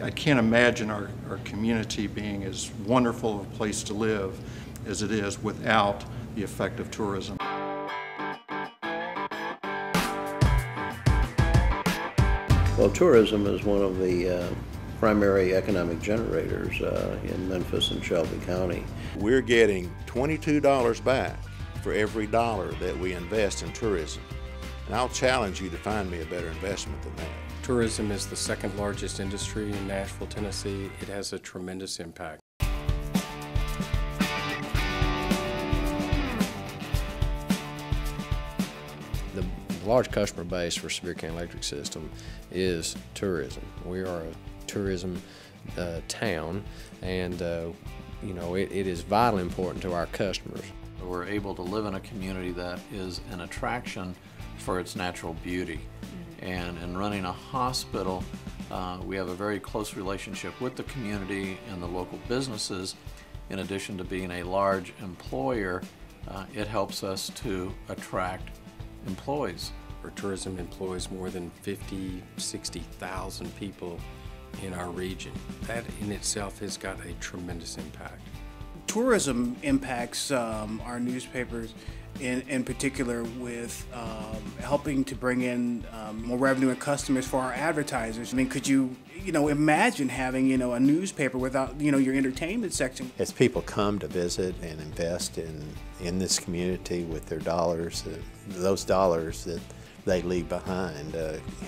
I can't imagine our community being as wonderful of a place to live as it is without the effect of tourism. Well, tourism is one of the primary economic generators in Memphis and Shelby County. We're getting $22 back for every dollar that we invest in tourism. And I'll challenge you to find me a better investment than that. Tourism is the second largest industry in Nashville, Tennessee. It has a tremendous impact. The large customer base for Sevier County Electric System is tourism. We are a tourism town, and you know, it is vitally important to our customers. We're able to live in a community that is an attraction for its natural beauty. And in running a hospital, we have a very close relationship with the community and the local businesses. In addition to being a large employer, it helps us to attract employees. Our tourism employs more than 60,000 people in our region. That in itself has got a tremendous impact. Tourism impacts our newspapers in particular with helping to bring in more revenue and customers for our advertisers. I mean, could you imagine having, a newspaper without, your entertainment section? As people come to visit and invest in this community with their dollars, those dollars that they leave behind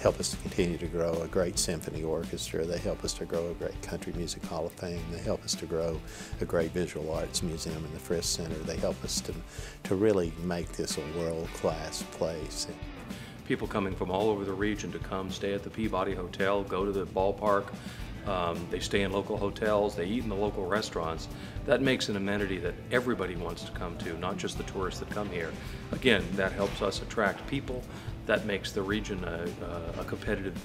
help us to continue to grow a great symphony orchestra. They help us to grow a great country music hall of fame. They help us to grow a great visual arts museum in the Frisk Center. They help us to really make this a world-class place. People coming from all over the region to come stay at the Peabody Hotel, go to the ballpark. They stay in local hotels, they eat in the local restaurants. That makes an amenity that everybody wants to come to, not just the tourists that come here. Again, that helps us attract people. That makes the region a competitive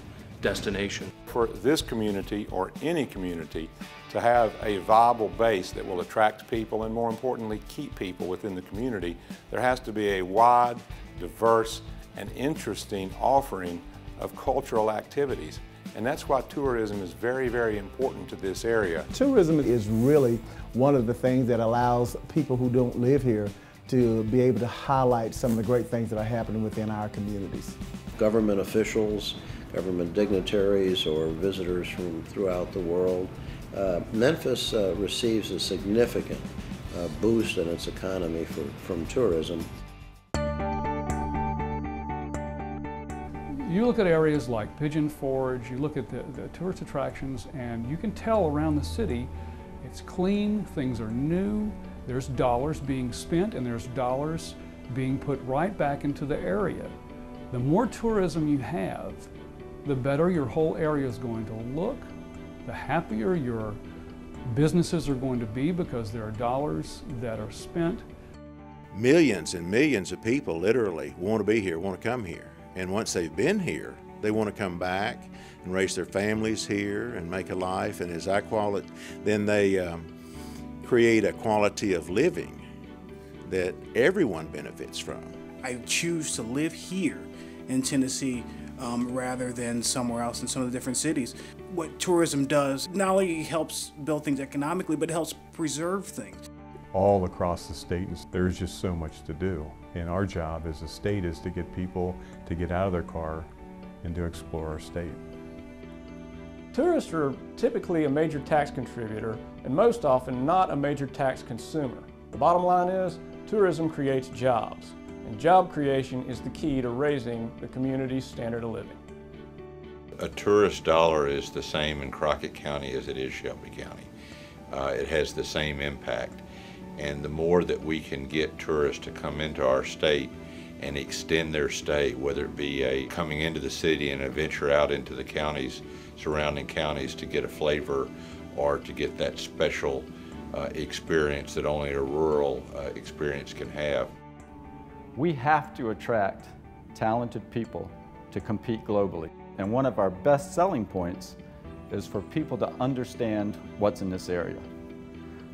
destination. For this community, or any community, to have a viable base that will attract people and, more importantly, keep people within the community, there has to be a wide, diverse, and interesting offering of cultural activities. And that's why tourism is very, very important to this area. Tourism is really one of the things that allows people who don't live here to be able to highlight some of the great things that are happening within our communities. Government officials, government dignitaries, or visitors from throughout the world. Memphis receives a significant boost in its economy from tourism. You look at areas like Pigeon Forge, you look at the tourist attractions, and you can tell around the city it's clean, things are new, there's dollars being spent, and there's dollars being put right back into the area. The more tourism you have, the better your whole area is going to look, the happier your businesses are going to be because there are dollars that are spent. Millions and millions of people literally want to be here, want to come here. And once they've been here, they want to come back and raise their families here and make a life. And as I call it, then they create a quality of living that everyone benefits from. I choose to live here in Tennessee rather than somewhere else in some of the different cities. What tourism does not only helps build things economically, but it helps preserve things. All across the state, there's just so much to do. And our job as a state is to get people to get out of their car and to explore our state. Tourists are typically a major tax contributor and most often not a major tax consumer. The bottom line is tourism creates jobs, and job creation is the key to raising the community's standard of living. A tourist dollar is the same in Crockett County as it is Shelby County. It has the same impact. And the more that we can get tourists to come into our state and extend their stay, whether it be coming into the city and a venture out into the counties, surrounding counties to get a flavor or to get that special experience that only a rural experience can have. We have to attract talented people to compete globally. And one of our best selling points is for people to understand what's in this area.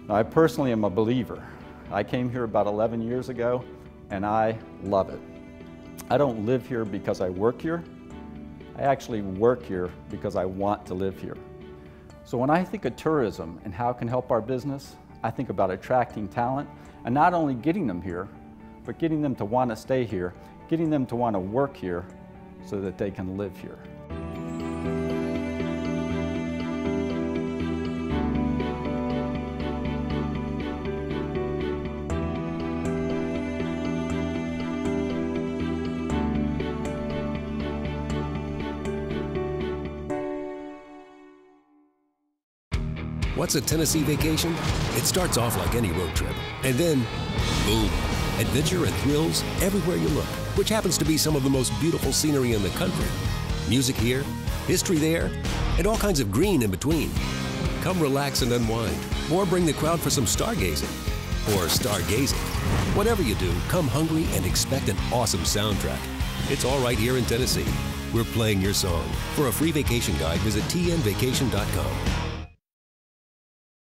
Now, I personally am a believer. I came here about 11 years ago, and I love it. I don't live here because I work here. I actually work here because I want to live here. So when I think of tourism and how it can help our business, I think about attracting talent and not only getting them here, but getting them to want to stay here, getting them to want to work here so that they can live here. What's a Tennessee vacation? It starts off like any road trip, and then, boom, adventure and thrills everywhere you look, which happens to be some of the most beautiful scenery in the country. Music here, history there, and all kinds of green in between. Come relax and unwind, or bring the crowd for some stargazing, or stargazing. Whatever you do, come hungry and expect an awesome soundtrack. It's all right here in Tennessee. We're playing your song. For a free vacation guide, visit tnvacation.com.